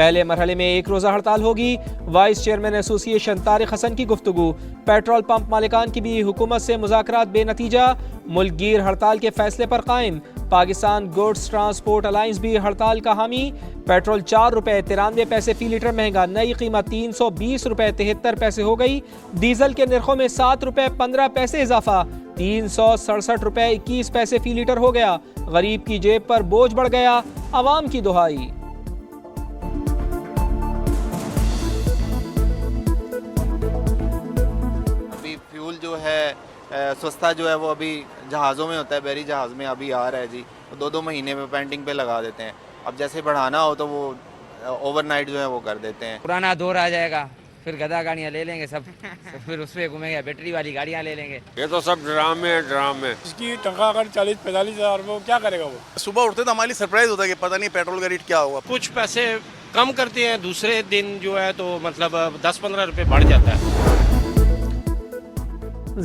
پہلے مرحلے میں 1 روزہ ہڑتال ہوگی. وائس چیئرمین ایسوسی ایشن طارق حسن کی گفتگو. پیٹرول پمپ مالکان کی بھی حکومت سے مذاکرات بے نتیجہ. ملک گیر ہڑتال کے فیصلے پر قائم. پاکستان گوڈز ٹرانسپورٹ الائنس بھی ہڑتال کا حامی. پیٹرول 4 روپے 93 پیسے فی لیٹر مہنگا. نئی قیمت 320 روپے 73 پیسے ہو گئی. ڈیزل کے نرخوں میں 7 روپے 15 پیسے اضافہ. 367 روپے 21 پیسے فی لیٹر ہو گیا. غریب کی جیب پر بوجھ بڑھ گیا. عوام کی دہائی. ابھی فیول جو ہے سستا جو ہے وہ ابھی جہازوں میں ہوتا ہے, بحری جہاز میں ابھی آ رہا ہے جی. 2 مہینے میں پینٹنگ پہ لگا دیتے ہیں. اب جیسے بڑھانا ہو تو وہ اوور نائٹ جو ہے وہ کر دیتے ہیں. پرانا دور آ جائے گا, پھر گدھا گاڑیاں لے لیں گے سب, پھر اس پہ گھومیں گے, بیٹری والی گاڑیاں لے لیں گے. یہ تو سب ڈرامے ہیں ڈرامے. اس کی تنخواہ اگر 40-45 ہزار وہ کیا کرے گا. وہ صبح اٹھتے تو ہماری سرپرائز ہوتا ہے کہ پتہ نہیں پیٹرول کا ریٹ کیا ہوگا. کچھ پیسے کم کرتے ہیں, دوسرے دن جو ہے تو مطلب 10-15 روپے بڑھ جاتا ہے.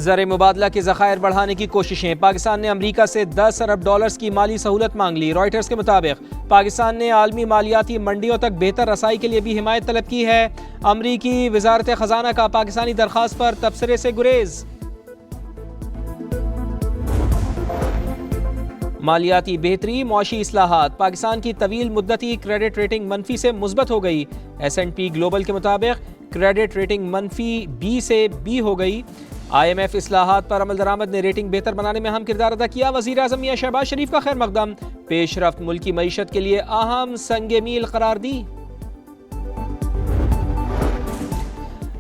زر مبادلہ کے ذخائر بڑھانے کی کوششیں. پاکستان نے امریکہ سے 10 ارب ڈالرز کی مالی سہولت مانگ لی. رائٹرز کے مطابق پاکستان نے عالمی مالیاتی منڈیوں تک بہتر رسائی کے لیے بھی حمایت طلب کی ہے. امریکی وزارت خزانہ کا پاکستانی درخواست پر تبصرے سے گریز. مالیاتی بہتری, معاشی اصلاحات. پاکستان کی طویل مدتی کریڈٹ ریٹنگ منفی سے مثبت ہو گئی. S&P گلوبل کے مطابق کریڈٹ ریٹنگ منفی B سے B ہو گئی. IMF اصلاحات پر عمل درآمد نے ریٹنگ بہتر بنانے میں اہم کردار ادا کیا. وزیر اعظم میاں شہباز شریف کا خیر مقدم. پیش رفت ملکی معیشت کے لیے اہم سنگ میل قرار دی.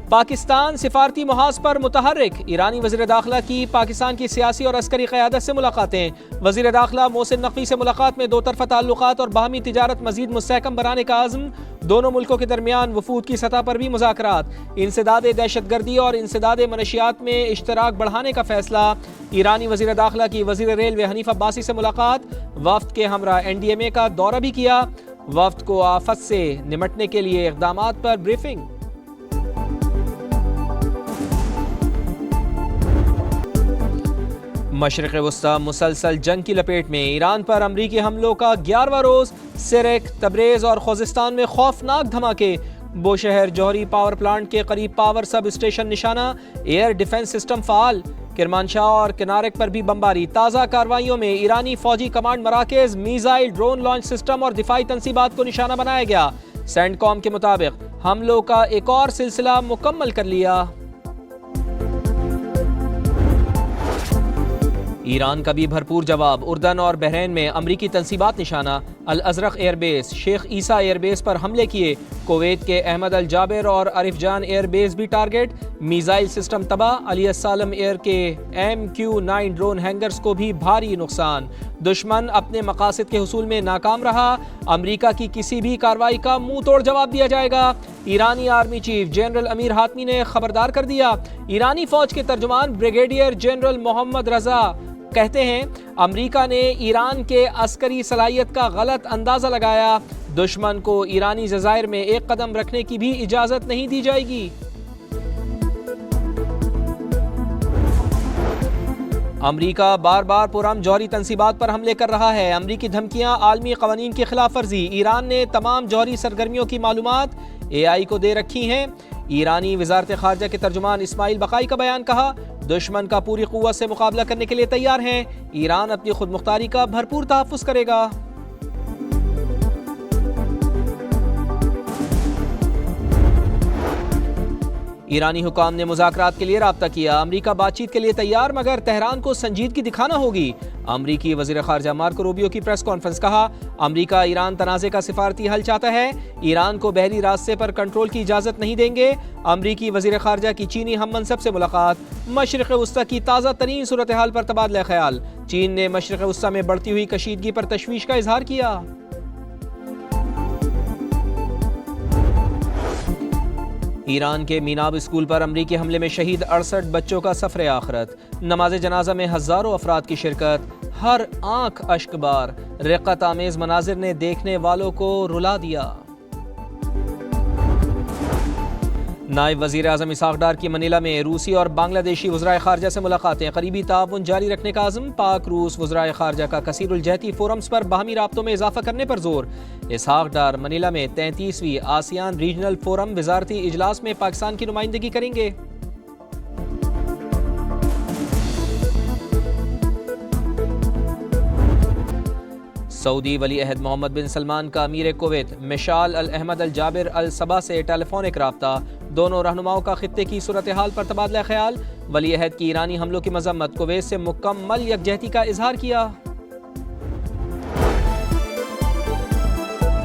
پاکستان سفارتی محاذ پر متحرک. ایرانی وزیر داخلہ کی پاکستان کی سیاسی اور عسکری قیادت سے ملاقاتیں. وزیر داخلہ محسن نقوی سے ملاقات میں 2 طرفہ تعلقات اور باہمی تجارت مزید مستحکم بنانے کا عزم. دونوں ملکوں کے درمیان وفود کی سطح پر بھی مذاکرات. انسداد دہشت گردی اور انسداد منشیات میں اشتراک بڑھانے کا فیصلہ. ایرانی وزیر داخلہ کی وزیر ریلوے حنیف عباسی سے ملاقات. وفد کے ہمراہ NDMA کا دورہ بھی کیا. وفد کو آفت سے نمٹنے کے لیے اقدامات پر بریفنگ. مشرق وسطی مسلسل جنگ کی لپیٹ میں. ایران پر امریکی حملوں کا 11واں روز. سرک, تبریز اور خوزستان میں خوفناک دھماکے. بوشہر جوہری پاور پلانٹ کے قریب پاور سب اسٹیشن نشانہ. ایئر ڈیفنس سسٹم فعال. کرمانشاہ اور کنارک پر بھی بمباری. تازہ کارروائیوں میں ایرانی فوجی کمانڈ مراکز, میزائل, ڈرون لانچ سسٹم اور دفاعی تنصیبات کو نشانہ بنایا گیا. سینڈ کام کے مطابق حملوں کا ایک اور سلسلہ مکمل کر لیا. ایران کا بھی بھرپور جواب. اردن اور بحرین میں امریکی تنصیبات نشانہ. الازرق ایئر بیس, شیخ عیسیٰ ایئر بیس پر حملے کیے. کویت کے احمد الجابر اور عارف جان ایئر بیس بھی ٹارگٹ. میزائل سسٹم تباہ. علی السالم ایئر کے MQ-9 ڈرون ہینگرز کو بھی بھاری نقصان. دشمن اپنے مقاصد کے حصول میں ناکام رہا. امریکہ کی کسی بھی کارروائی کا منہ توڑ جواب دیا جائے گا. ایرانی آرمی چیف جنرل امیر حاتمی نے خبردار کر دیا. ایرانی فوج کے ترجمان بریگیڈیئر جنرل محمد رضا کہتے ہیں امریکہ نے ایران کے عسکری صلاحیت کا غلط اندازہ لگایا. دشمن کو ایرانی جزائر میں ایک قدم رکھنے کی بھی اجازت نہیں دی جائے گی. امریکہ بار بار پرام جوہری تنصیبات پر حملے کر رہا ہے. امریکی دھمکیاں, عالمی قوانین کی خلاف ورزی. ایران نے تمام جوہری سرگرمیوں کی معلومات AI کو دے رکھی ہیں. ایرانی وزارت خارجہ کے ترجمان اسماعیل بقائی کا بیان. کہا دشمن کا پوری قوت سے مقابلہ کرنے کے لیے تیار ہیں. ایران اپنی خود مختاری کا بھرپور تحفظ کرے گا. ایرانی حکام نے مذاکرات کے لیے رابطہ کیا. امریکہ بات چیت کے لیے تیار مگر تہران کو سنجیدگی دکھانا ہوگی. امریکی وزیر خارجہ مارکو روبیو کی پریس کانفرنس. کہا امریکہ ایران تنازع کا سفارتی حل چاہتا ہے. ایران کو بحری راستے پر کنٹرول کی اجازت نہیں دیں گے. امریکی وزیر خارجہ کی چینی ہم منصب سے ملاقات. مشرق وسطی کی تازہ ترین صورتحال پر تبادلہ خیال. چین نے مشرق وسطی میں بڑھتی ہوئی کشیدگی پر تشویش کا اظہار کیا. ایران کے میناب اسکول پر امریکی حملے میں شہید 68 بچوں کا سفر آخرت. نماز جنازہ میں ہزاروں افراد کی شرکت. ہر آنکھ اشک بار. رقت آمیز مناظر نے دیکھنے والوں کو رلا دیا. نائب وزیر اعظم اسحاق ڈار کی منیلا میں روسی اور بنگلہ دیشی وزرائے خارجہ سے ملاقاتیں، قریبی تعاون جاری رکھنے کا عزم، پاک روس وزرائے خارجہ کا کثیر الجہتی فورمز پر باہمی رابطوں میں اضافہ کرنے پر زور۔ اسحاق ڈار منیلا میں 33ویں آسیان ریجنل فورم وزارتی اجلاس میں پاکستان کی نمائندگی کریں گے۔ سعودی ولی عہد محمد بن سلمان کا امیر کویت مشال الاحمد الجابر الصبا سے ٹیلی فونک رابطہ، دونوں رہنماؤں کا خطے کی صورتحال پر تبادلہ خیال، ولی عہد کی ایرانی حملوں کی مذمت، کویت سے مکمل یکجہتی کا اظہار کیا۔